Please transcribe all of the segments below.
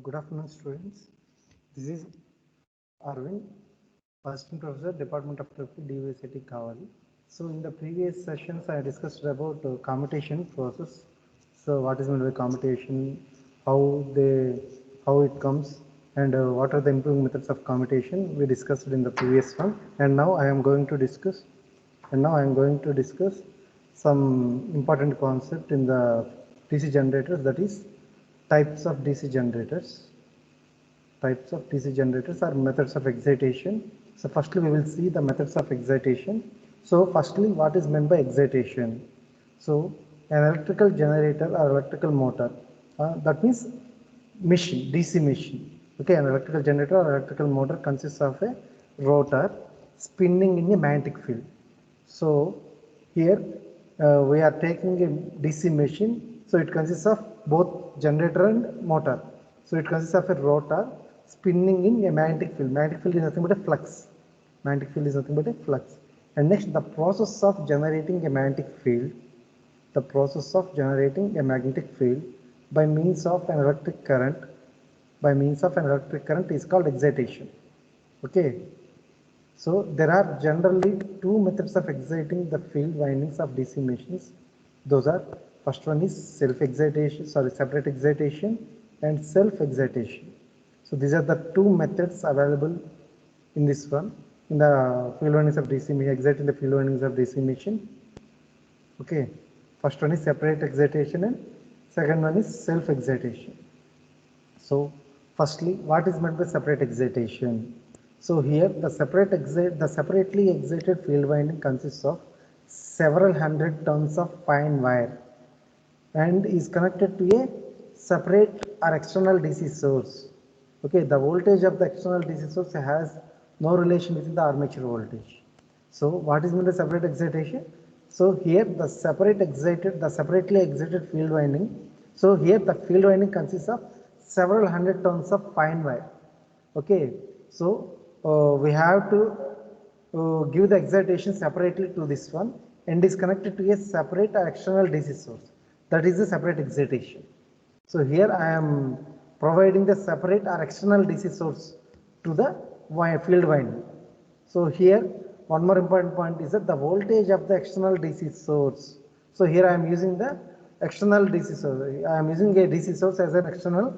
Good afternoon, students. This is Arvind, Assistant Professor, Department of Traffic, DVSIT Kavali. So, in the previous sessions, I discussed about commutation process. So, what is meant by commutation, how it comes, and what are the improving methods of commutation. We discussed it in the previous one, and now I am going to discuss. Some important concept in the DC generators, that is types of DC generators. Types of DC generators are methods of excitation. So firstly we will see the methods of excitation. So firstly, what is meant by excitation? So an electrical generator or electrical motor, that means machine, DC machine. Okay, an electrical generator or electrical motor consists of a rotor spinning in a magnetic field. So here we are taking a DC machine, so it consists of both generator and motor. So it consists of a rotor spinning in a magnetic field. Magnetic field is nothing but a flux. Magnetic field is nothing but a flux. And next, the process of generating a magnetic field. The process of generating a magnetic field by means of an electric current. By means of an electric current is called excitation. Okay. So there are generally two methods of exciting the field windings of DC machines. Those are, first one is separate excitation and self-excitation. So these are the two methods available in this one, in the field windings of DC machine, exciting the field windings of DC machine. Okay, first one is separate excitation and second one is self-excitation. So firstly, what is meant by separate excitation? So here the separately excited field winding consists of several hundred turns of fine wire and is connected to a separate or external DC source. Okay, the voltage of the external DC source has no relation with the armature voltage. So what is meant by separate excitation? So here the separately excited field winding. So here the field winding consists of several hundred turns of fine wire. Okay, so we have to give the excitation separately to this one and is connected to a separate or external DC source. That is the separate excitation. So here I am providing the separate or external DC source to the field winding. So here one more important point is that the voltage of the external DC source. So here I am using the external DC source. I am using a DC source as an external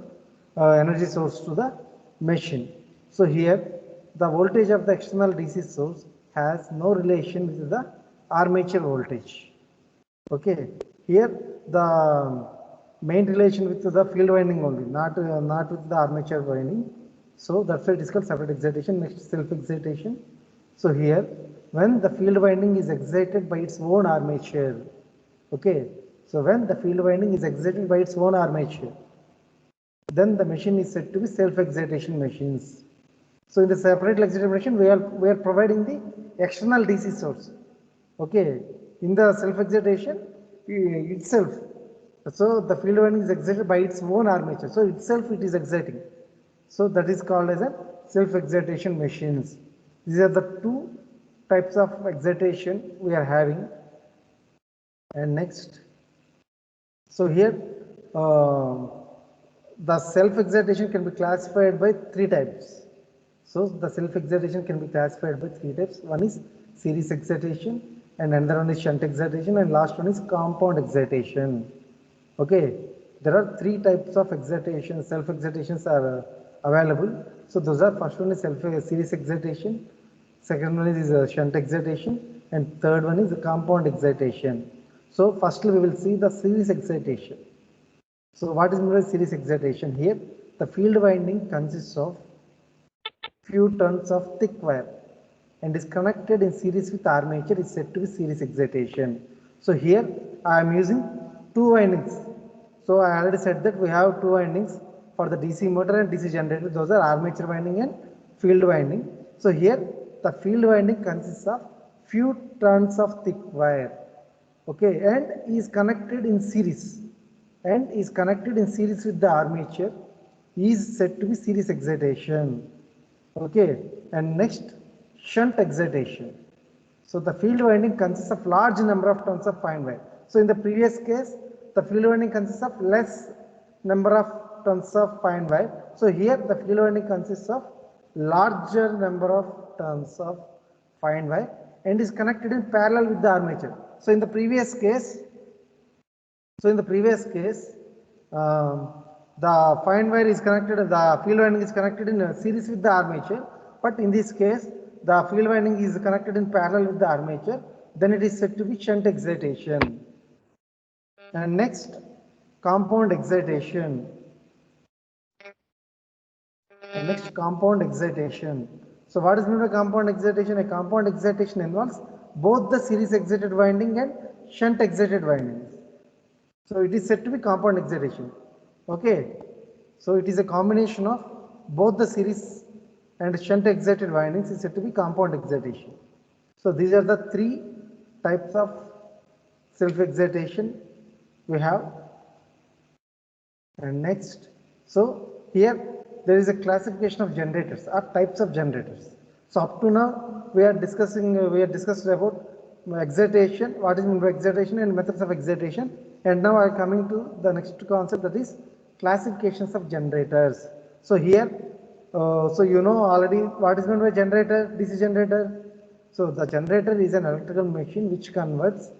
energy source to the machine. So here the voltage of the external DC source has no relation with the armature voltage. Okay, here the main relation with the field winding only, not with the armature winding. So that's why it is called separate excitation. Next, self-excitation. So here, when the field winding is excited by its own armature, okay. So when the field winding is excited by its own armature, then the machine is said to be self-excitation machines. So in the separate excitation machine, we are providing the external DC source. Okay, in the self-excitation itself, so the field winding is excited by its own armature. So itself it is exciting. So that is called as a self-excitation machines. These are the two types of excitation we are having. And next, so here the self-excitation can be classified by three types. So the self-excitation can be classified by three types. One is series excitation, and another one is shunt excitation, and last one is compound excitation. Okay, there are three types of excitation. Self-excitations are available. So those are, first one is series excitation, second one is shunt excitation, and third one is compound excitation. So firstly we will see the series excitation. So what is meant by series excitation? Here the field winding consists of few turns of thick wire and is connected in series with armature is said to be series excitation. So here I am using two windings. So I already said that we have two windings for the DC motor and DC generator. Those are armature winding and field winding. So here the field winding consists of few turns of thick wire. Okay, and is connected in series with the armature is said to be series excitation. Okay, and next, shunt excitation. So the field winding consists of large number of turns of fine wire. So in the previous case, the field winding consists of less number of turns of fine wire, So here the field winding consists of larger number of turns of fine wire and is connected in parallel with the armature. So in the previous case, the fine wire is connected, the field winding is connected in a series with the armature, but in this case, the field winding is connected in parallel with the armature, then it is said to be shunt excitation. And next, compound excitation. And next, compound excitation. So what is meant by compound excitation? A compound excitation involves both the series excited winding and shunt excited windings. So it is said to be compound excitation. Okay. So it is a combination of both the series and shunt excited windings is said to be compound excitation. So these are the three types of self-excitation we have. And next, so here there is a classification of generators or types of generators. So up to now we are discussed about excitation, what is meant by excitation and methods of excitation, and now I am coming to the next concept, that is classifications of generators. So here, so you know already what is meant by generator, DC generator. So the generator is an electrical machine which converts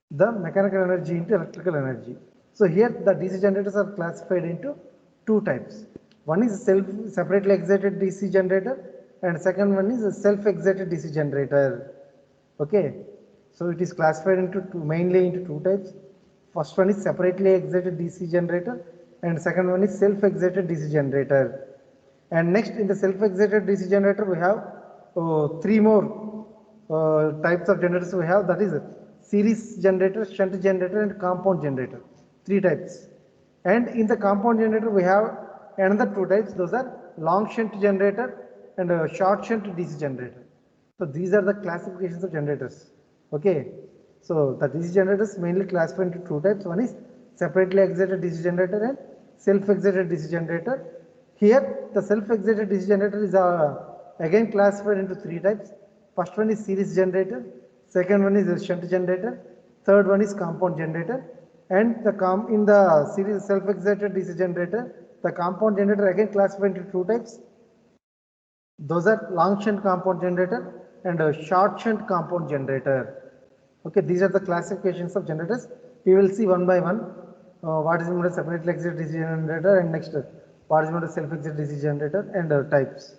the mechanical energy into electrical energy. So here the DC generators are classified into two types. One is separately excited DC generator and second one is a self-excited DC generator. Okay. So it is classified into mainly into two types. First one is separately excited DC generator and second one is self-excited DC generator. And next, in the self-excited DC generator we have three more types of generators we have, that is series generator, shunt generator and compound generator. Three types. And in the compound generator we have another two types, those are long shunt generator and short shunt DC generator. So these are the classifications of generators. Okay. So the DC generators mainly classified into two types. One is separately excited DC generator and self-excited DC generator. Here the self-excited DC generator is again classified into three types. First one is series generator, second one is a shunt generator, third one is compound generator. And in the series self-excited DC generator, the compound generator again classified into two types. Those are long shunt compound generator and short shunt compound generator. Okay, these are the classifications of generators. We will see one by one what is meant by separately excited DC generator and next what is meant by self-excited DC generator and types.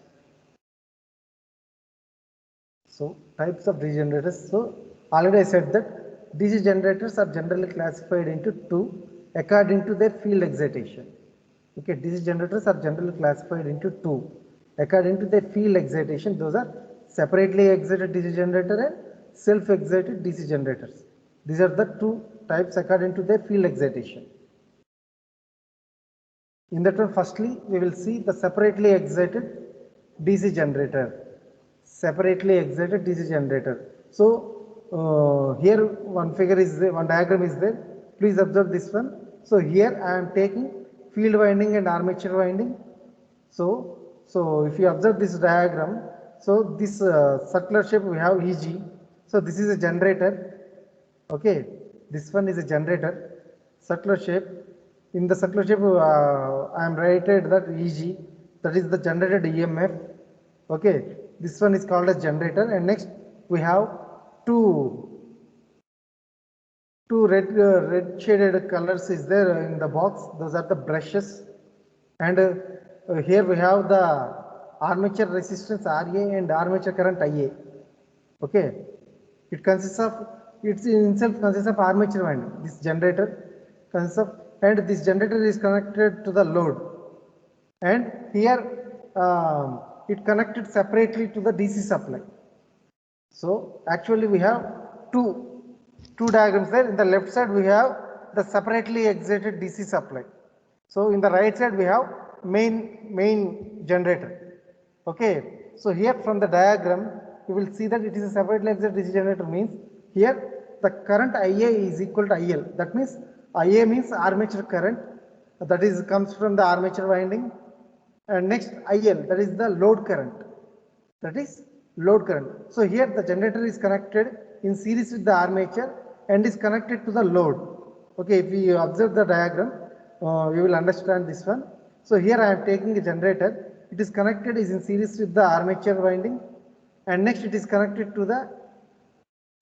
So types of DC generators. So already I said that DC generators are generally classified into two according to their field excitation. Okay, DC generators are generally classified into two according to their field excitation. Those are separately excited DC generator and self-excited DC generators. These are the two types according to their field excitation. In that one, firstly, we will see the separately excited DC generator. Separately excited DC generator. So here one figure is there, one diagram is there. Please observe this one. So here I am taking field winding and armature winding. So if you observe this diagram, so this circular shape we have EG. So this is a generator. Okay, this one is a generator. Circular shape. In the circular shape, I am writed that EG, that is the generated EMF. Okay, this one is called as generator. And next we have two red shaded colors is there in the box. Those are the brushes. And here we have the armature resistance RA and armature current IA. Okay, it consists of, it in itself consists of armature winding. This generator consists of, and this generator is connected to the load. And here it connected separately to the DC supply. So actually we have two diagrams there. In the left side we have the separately excited DC supply. So in the right side we have main generator. Okay. So here from the diagram you will see that it is a separately excited DC generator, means here the current IA is equal to IL. That means IA means armature current, that is comes from the armature winding, and next IL, that is the load current. That is load current. So here the generator is connected in series with the armature and is connected to the load. Okay, if you observe the diagram, you will understand this one. So here I am taking a generator. It is connected is in series with the armature winding, and next it is connected to the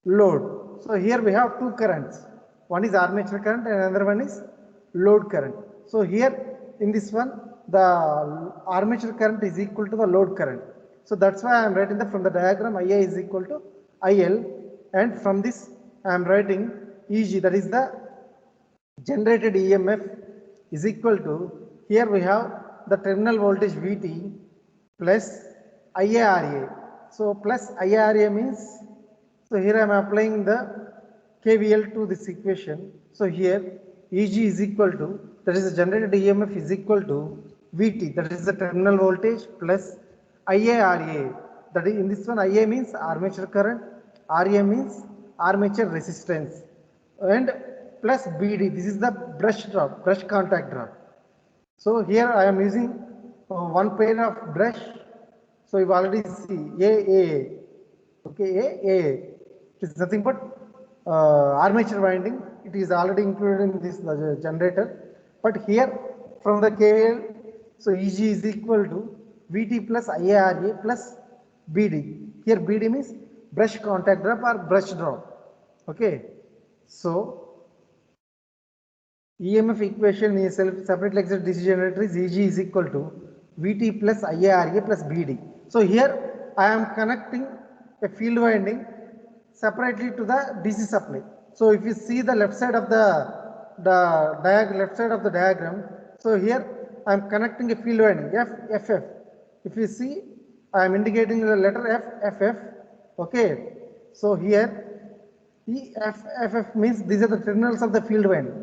load. So here we have two currents. One is armature current and another one is load current. So here in this one, the armature current is equal to the load current. So that's why I am writing that from the diagram IA is equal to IL, and from this I am writing EG, that is the generated EMF, is equal to, here we have the terminal voltage VT plus IARA. So plus IARA means, so here I am applying the KVL to this equation. So here EG is equal to, that is the generated EMF is equal to VT, that is the terminal voltage, plus IARA. That is, in this one IA means armature current, RA means armature resistance, and plus BD, this is the brush drop, brush contact drop. So here I am using one pair of brush. So you already see AA, okay, AA. It is nothing but armature winding. It is already included in this generator. But here from the KVL, so EG is equal to VT plus IARA plus BD. Here BD means brush contact drop or brush drop. Okay. So EMF equation is separately excited DC generator is EG is equal to VT plus IARA plus BD. So here I am connecting a field winding separately to the DC supply. So if you see the left side of the diagram, so here I am connecting a field winding FF. If you see, I am indicating the letter FF. Okay. So here EFF means these are the terminals of the field winding.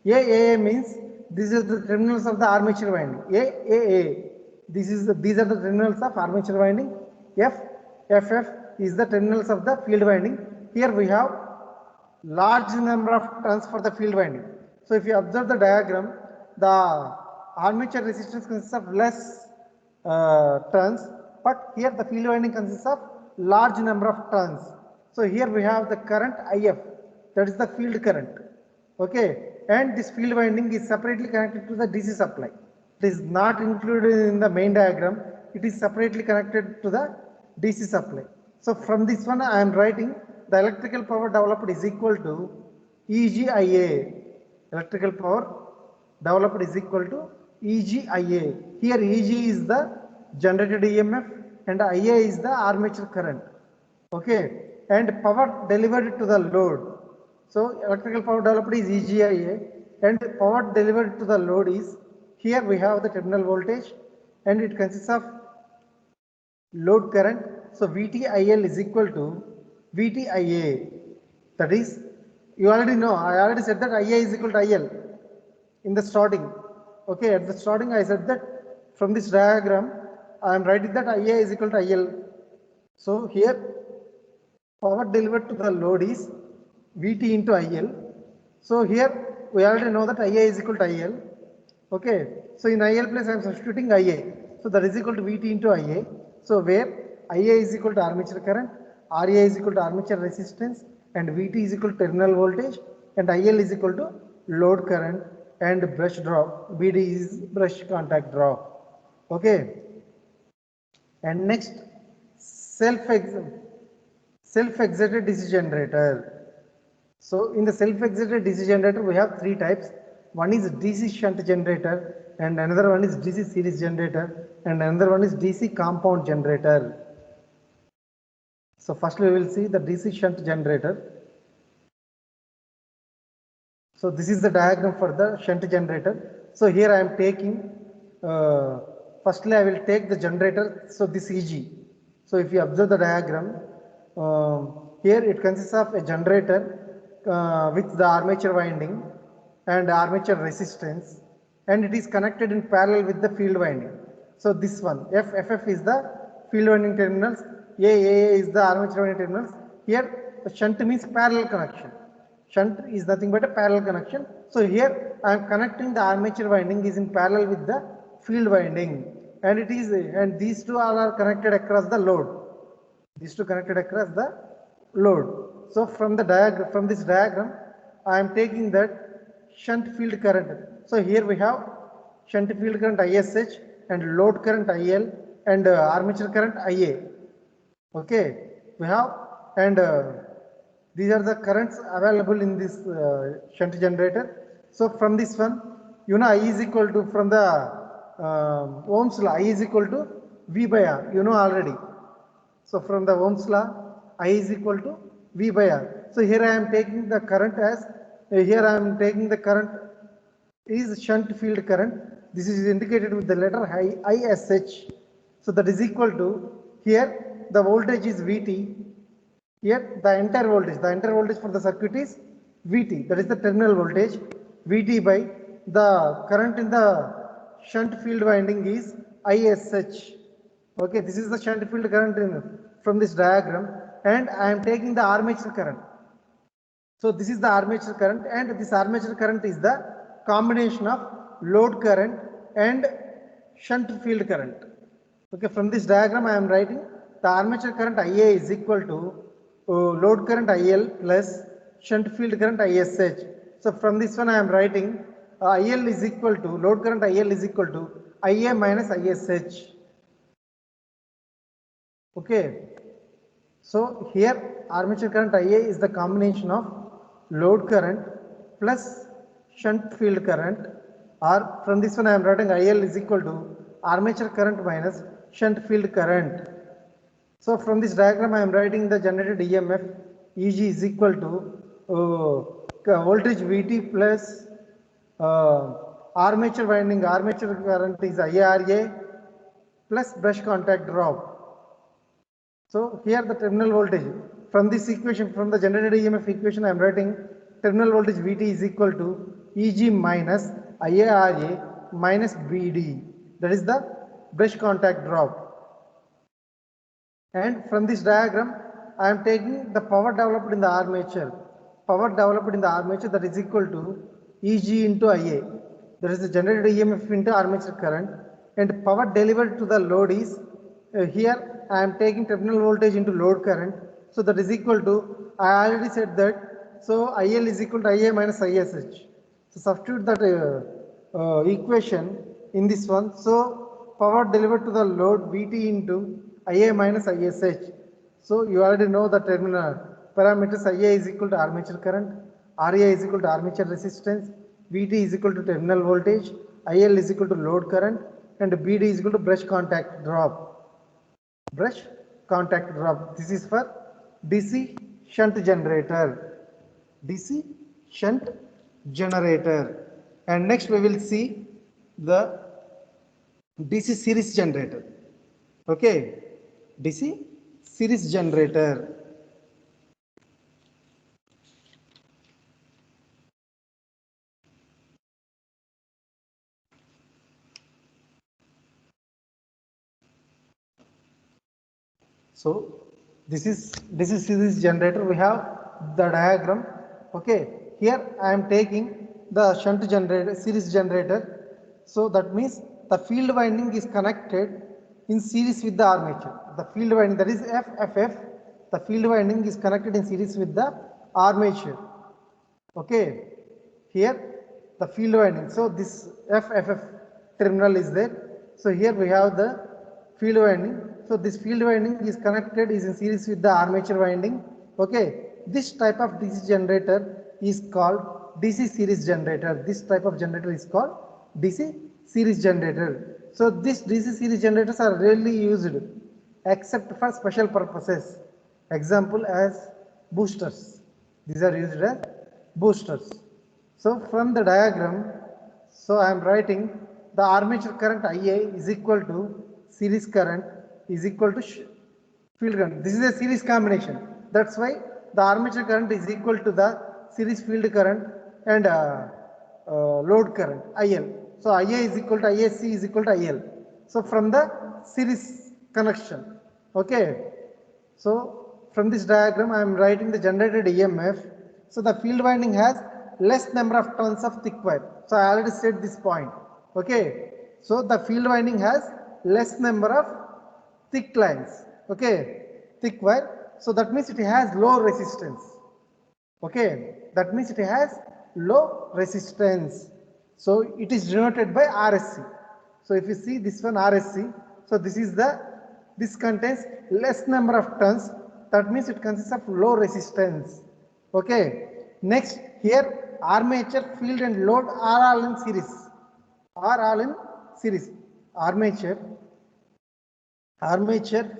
AAA means these are the terminals of the armature winding. AAA, these are the terminals of armature winding. FFF is the terminals of the field winding. Here we have large number of turns for the field winding. So if you observe the diagram, the armature resistance consists of less turns, but here the field winding consists of large number of turns. So here we have the current IF, that is the field current. Okay. And this field winding is separately connected to the DC supply. It is not included in the main diagram. It is separately connected to the DC supply. So from this one I am writing the electrical power developed is equal to EGIA. Electrical power developed is equal to EGIA. Here EG is the generated EMF and IA is the armature current. Okay. And power delivered to the load. So electrical power developed is EGIA, and power delivered to the load is, here we have the terminal voltage and it consists of load current. So VTIL is equal to VTIA. That is, you already know, I already said that IA is equal to IL in the starting. Okay, at the starting I said that from this diagram I am writing that IA is equal to IL. So here power delivered to the load is VT into IL. So here we already know that IA is equal to IL. Okay. So in IL place I am substituting IA. So that is equal to VT into IA. So where IA is equal to armature current, RA is equal to armature resistance, and VT is equal to terminal voltage, and IL is equal to load current, and brush drop, BD is brush contact drop. Okay. And next, self-excited DC generator. So in the self-excited DC generator we have three types. One is DC shunt generator, and another one is DC series generator, and another one is DC compound generator. So first we will see the DC shunt generator. So this is the diagram for the shunt generator. So here I am taking, firstly I will take the generator, so this EG. So if you observe the diagram, here it consists of a generator with the armature winding and armature resistance, and it is connected in parallel with the field winding. So this one FF is the field winding terminals, AA is the armature winding terminals. Here the shunt means parallel connection. Shunt is nothing but a parallel connection. So here I am connecting the armature winding is in parallel with the field winding, and it is, and these two are connected across the load. These two connected across the load. So from the diagram, from this diagram, I am taking that shunt field current. So here we have shunt field current ISH and load current IL and armature current IA. Okay, we have and these are the currents available in this shunt generator. So from this one, you know, I is equal to, from the Ohm's law, I is equal to V by R, you know already. So from the Ohm's law, I is equal to V by R. So here I am taking the current as, here I am taking the current is shunt field current. This is indicated with the letter ISH. So that is equal to, here the voltage is VT. Here the entire voltage for the circuit is VT. That is the terminal voltage. VT by the current in the shunt field winding is ISH. Okay, this is the shunt field current from this diagram, and I am taking the armature current. So this is the armature current, and this armature current is the combination of load current and shunt field current. Okay, from this diagram I am writing the armature current IA is equal to load current IL plus shunt field current ISH. So from this one I am writing IL is equal to, load current IL is equal to IA minus ISH. Okay, so here armature current IA is the combination of load current plus shunt field current, or from this one I am writing IL is equal to armature current minus shunt field current. So from this diagram I am writing the generated EMF EG is equal to voltage VT plus armature winding, armature current is IARA plus brush contact drop. So here the terminal voltage, from this equation, from the generated EMF equation I am writing terminal voltage VT is equal to EG minus IARA minus BD, that is the brush contact drop. And from this diagram I am taking the power developed in the armature, that is equal to EG into IA, that is the generated EMF into armature current, and power delivered to the load is here I am taking terminal voltage into load current, so that is equal to, I already said that, so IL is equal to IA minus ISH. So substitute that equation in this one. So power delivered to the load VT into IA minus ISH. So you already know the terminal parameters. IA is equal to armature current, RA is equal to armature resistance, VT is equal to terminal voltage, IL is equal to load current, and BD is equal to brush contact drop. This is for DC shunt generator. And next we will see the DC series generator. Okay, DC series generator. So this is series generator. We have the diagram. Okay, here I am taking the shunt generator, series generator. So that means the field winding is connected in series with the armature. The field winding, that is FFF, the field winding is connected in series with the armature. Okay, here the field winding. So this FFF terminal is there. So here we have the field winding. So this field winding is connected, is in series with the armature winding. Okay, this type of DC generator is called DC series generator. This type of generator is called DC series generator. So these DC series generators are rarely used except for special purposes. Example as boosters. These are used as boosters. So from the diagram, so I am writing the armature current IA is equal to series current is equal to field current. This is a series combination. That's why the armature current is equal to the series field current and load current IL. So IA is equal to ISC is equal to IL. So from the series connection. Okay. So from this diagram I am writing the generated EMF. So the field winding has less number of turns of thick wire. So I already said this point. Okay. So the field winding has less number of thick lines. Okay. Thick wire. So that means it has low resistance. Okay. That means it has low resistance. So it is denoted by RSC. So if you see this one RSC, so this contains less number of turns. That means it consists of low resistance. Okay. Next here armature, field and load are all in series. Armature,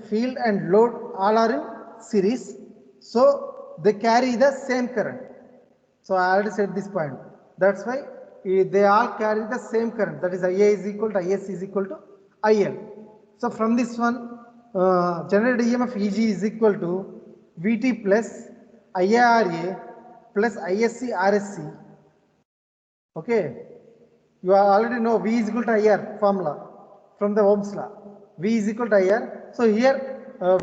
field and load all are in series. So they carry the same current. So I already said this point. That's why they all carry the same current. That is IA is equal to IS is equal to IL. So from this one, generated EMF EG is equal to VT plus IARA plus ISC RSC. Okay. You already know V is equal to IR formula from the Ohm's law. V is equal to IR. So here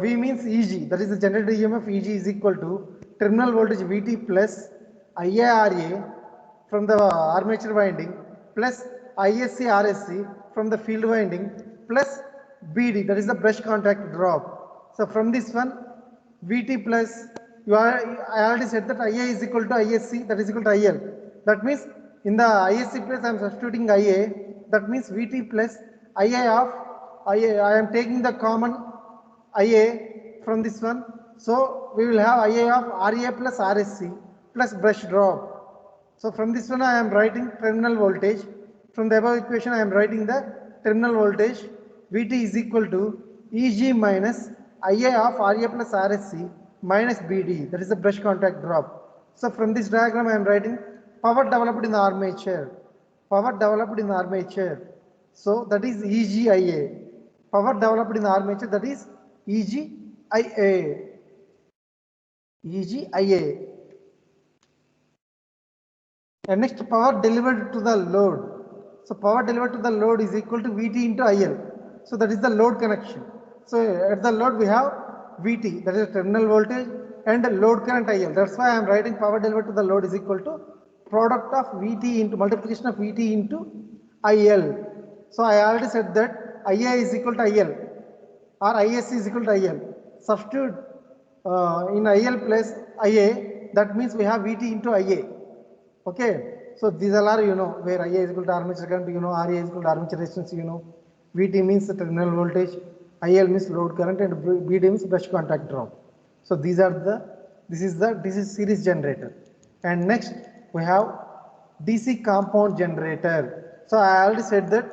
V means EG. That is the generated EMF EG is equal to terminal voltage VT plus IARA from the armature winding plus ISC RSC from the field winding plus BD, that is the brush contact drop. So from this one VT plus I already said that IA is equal to ISC, that is equal to IL. That means in the ISC place I am substituting IA. That means VT plus IA of IA. I am taking the common IA from this one. So we will have IA of RA plus RSC plus brush drop. So from this one I am writing terminal voltage. From the above equation I am writing the terminal voltage VT is equal to EG minus IA of RA plus RSC minus BD, that is the brush contact drop. So from this diagram I am writing power developed in the armature. So that is EGIA. Power developed in the armature, that is EGIA. And next, power delivered to the load. So power delivered to the load is equal to VT into IL. So that is the load connection. So at the load we have VT, that is terminal voltage, and load current IL. That's why I am writing power delivered to the load is equal to product of VT into multiplication of VT into IL. So I already said that IA is equal to IL or ISC is equal to IL. Substitute in IL plus IA, that means we have VT into IA. Okay. So these all are, where IA is equal to armature current, RA is equal to armature resistance, VT means the terminal voltage, IL means load current, and BD means brush contact drop. So this is series generator. And next we have DC compound generator. So I already said that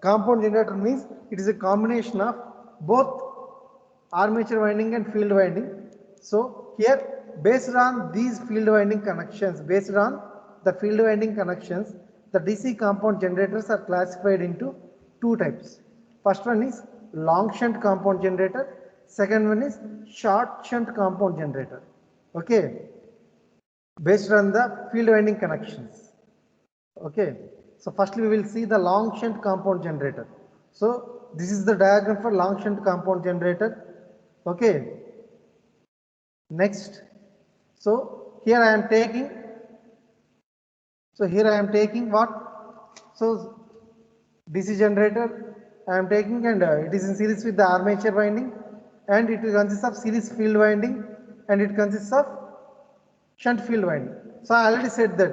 compound generator means it is a combination of both armature winding and field winding. So here based on these field winding connections, the DC compound generators are classified into two types. First one is long shunt compound generator, second one is short shunt compound generator. Okay, based on the field winding connections. Okay, so firstly we will see the long shunt compound generator. So this is the diagram for long shunt compound generator. Okay, next, so here I am taking what? So DC generator I am taking, and it is in series with the armature winding, and it consists of series field winding, and it consists of shunt field winding. So I already said that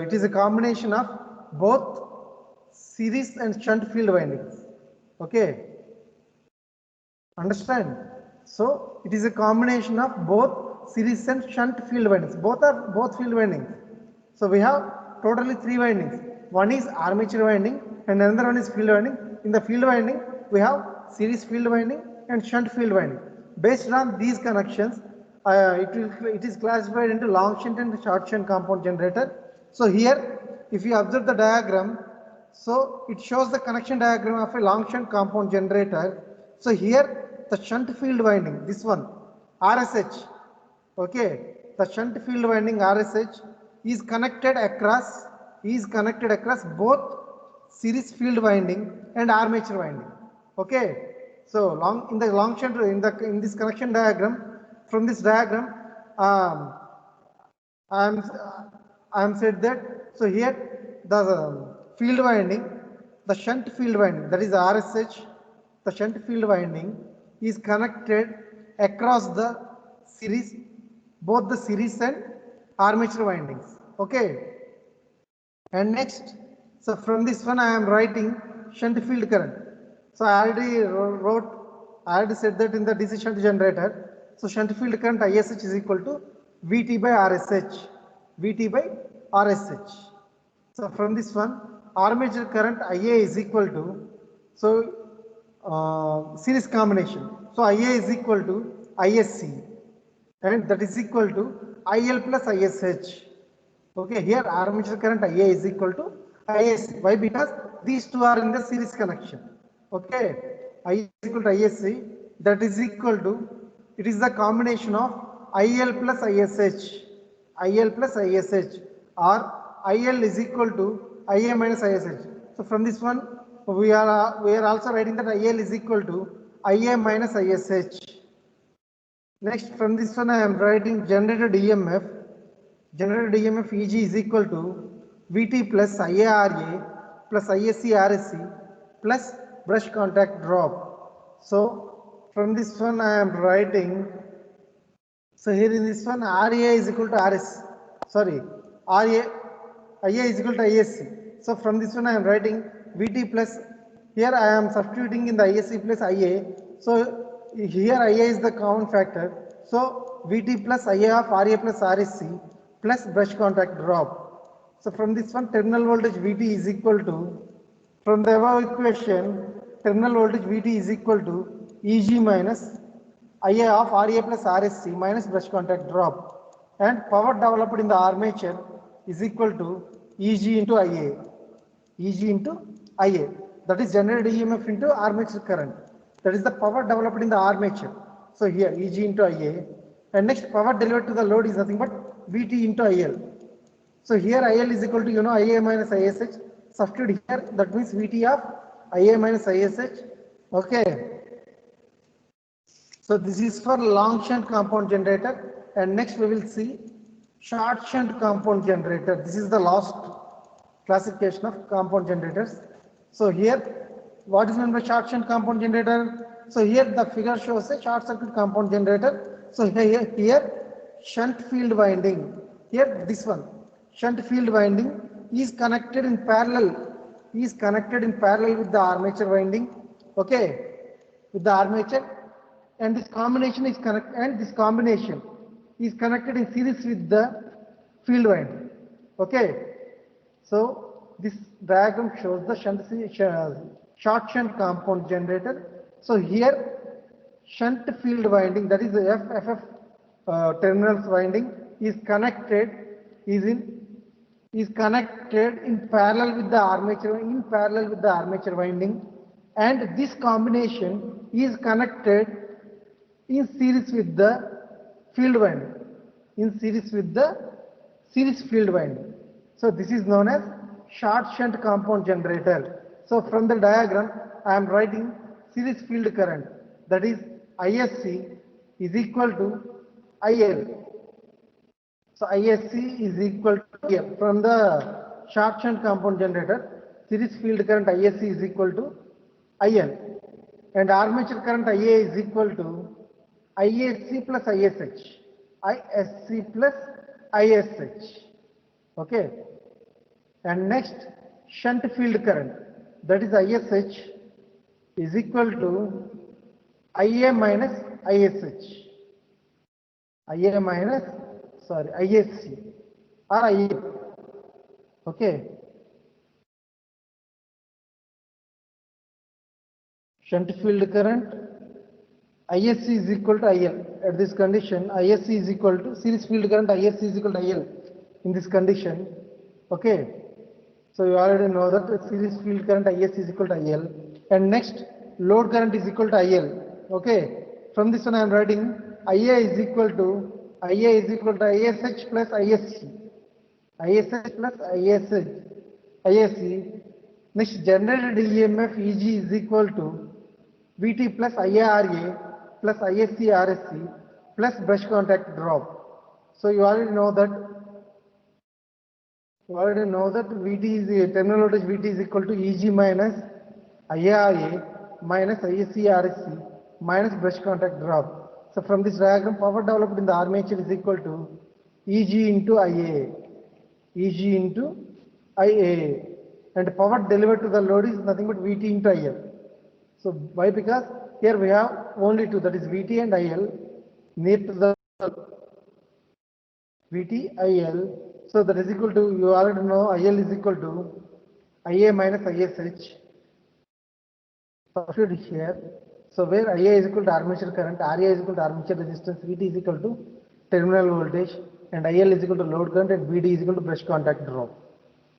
it is a combination of both series and shunt field windings. Okay, understand? So it is a combination of both series and shunt field windings. Both field windings. So we have totally three windings. One is armature winding and another one is field winding. In the field winding we have series field winding and shunt field winding. Based on these connections, it is classified into long shunt and short shunt compound generator. So here if you observe the diagram, so it shows the connection diagram of a long shunt compound generator. So here the shunt field winding, this one RSH, okay, the shunt field winding RSH is connected across both series field winding and armature winding. Okay, so in the long shunt, in this connection diagram, from this diagram I am said that, so here the field winding, the shunt field winding, that is the RSH, the shunt field winding is connected across the series, both the series and armature windings. Okay, And next, so from this one I am writing shunt field current. So I I already said that in the DC shunt generator. So shunt field current ISH is equal to VT by RSH. VT by RSH. So from this one, armature current IA is equal to, so series combination. So IA is equal to ISC, and that is equal to IL plus ISH. Okay, here armature current IA is equal to ISC. Why? Because these two are in the series connection. Okay, IA is equal to ISC. That is equal to, it is the combination of IL plus ISH. IL plus ISH, or IL is equal to IA minus ISH. So from this one, we are also writing that IL is equal to IA minus ISH. Next, from this one I am writing generated EMF. Generated EMF EG is equal to VT plus IARA plus ISC RSC plus brush contact drop. So from this one I am writing, so here in this one RA is equal to RS, sorry, RA, IA is equal to ISC. So from this one I am writing VT plus, here I am substituting in the ISC plus IA. So here IA is the common factor. So VT plus IA of RA plus RSC plus brush contact drop. So from this one terminal voltage VT is equal to, from the above equation, terminal voltage VT is equal to EG minus IA of RA plus RSC minus brush contact drop, and power developed in the armature is equal to EG into IA. EG into IA, that is generated EMF into armature current. That is the power developed in the armature. So here EG into IA, and next power delivered to the load is nothing but VT into IL. So here IL is equal to, IA minus ISH. Substitute here, that means VT of IA minus ISH. Okay. So this is for long shunt compound generator, and next we will see short shunt compound generator. This is the last classification of compound generators. So here, what is meant by short shunt compound generator? So here the figure shows a short circuit compound generator. So here shunt field winding. Here this one, shunt field winding is connected in parallel. Is connected in parallel with the armature winding. Okay, with the armature, and this combination is connected in series with the field winding. Okay, so this diagram shows the short shunt compound generator. So here shunt field winding, that is the FFF terminals winding, is connected in parallel with the armature winding, and this combination is connected in series with the field winding, series field winding. So this is known as short shunt compound generator. So from the diagram I am writing series field current, that is ISC is equal to IL. So ISC is equal to IL. From the short shunt compound generator, series field current ISC is equal to IL, and armature current IA is equal to ISC plus ISH. ISC plus ISH. Okay. And next, shunt field current, that is ISH, is equal to IA minus ISH. IA minus, ISC or IA. Okay. Shunt field current ISC is equal to IL. At this condition, ISC is equal to series field current ISC is equal to IL. In this condition, okay. So you already know that series field current ISC is equal to IL, and next load current is equal to IL. Okay. From this one I am writing IA is equal to ISH plus ISC. ISH plus ISC. Next, generated EMF EG is equal to VT plus IARA plus ISC RSC plus brush contact drop. So you already know that VT is terminal voltage VT is equal to EG minus IARA minus ISC RSC minus brush contact drop. So from this diagram, power developed in the armature is equal to EG into IA. EG into IA, and power delivered to the load is nothing but VT into IL. So why? Because here we have only two, that is VT and IL near to the VT IL. So that is equal to, you already know, IL is equal to IA minus ISH. Substitute here. So where IA is equal to armature current, RA is equal to armature resistance, VT is equal to terminal voltage, and IL is equal to load current, and BD is equal to brush contact drop.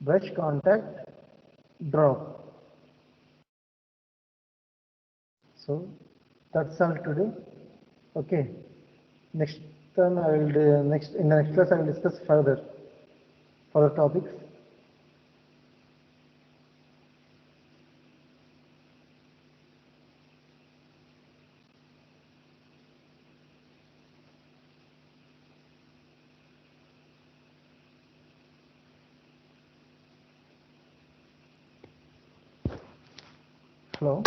Brush contact drop. So that's all today. Okay. Next time I will in the next class I will discuss further topics. Hello.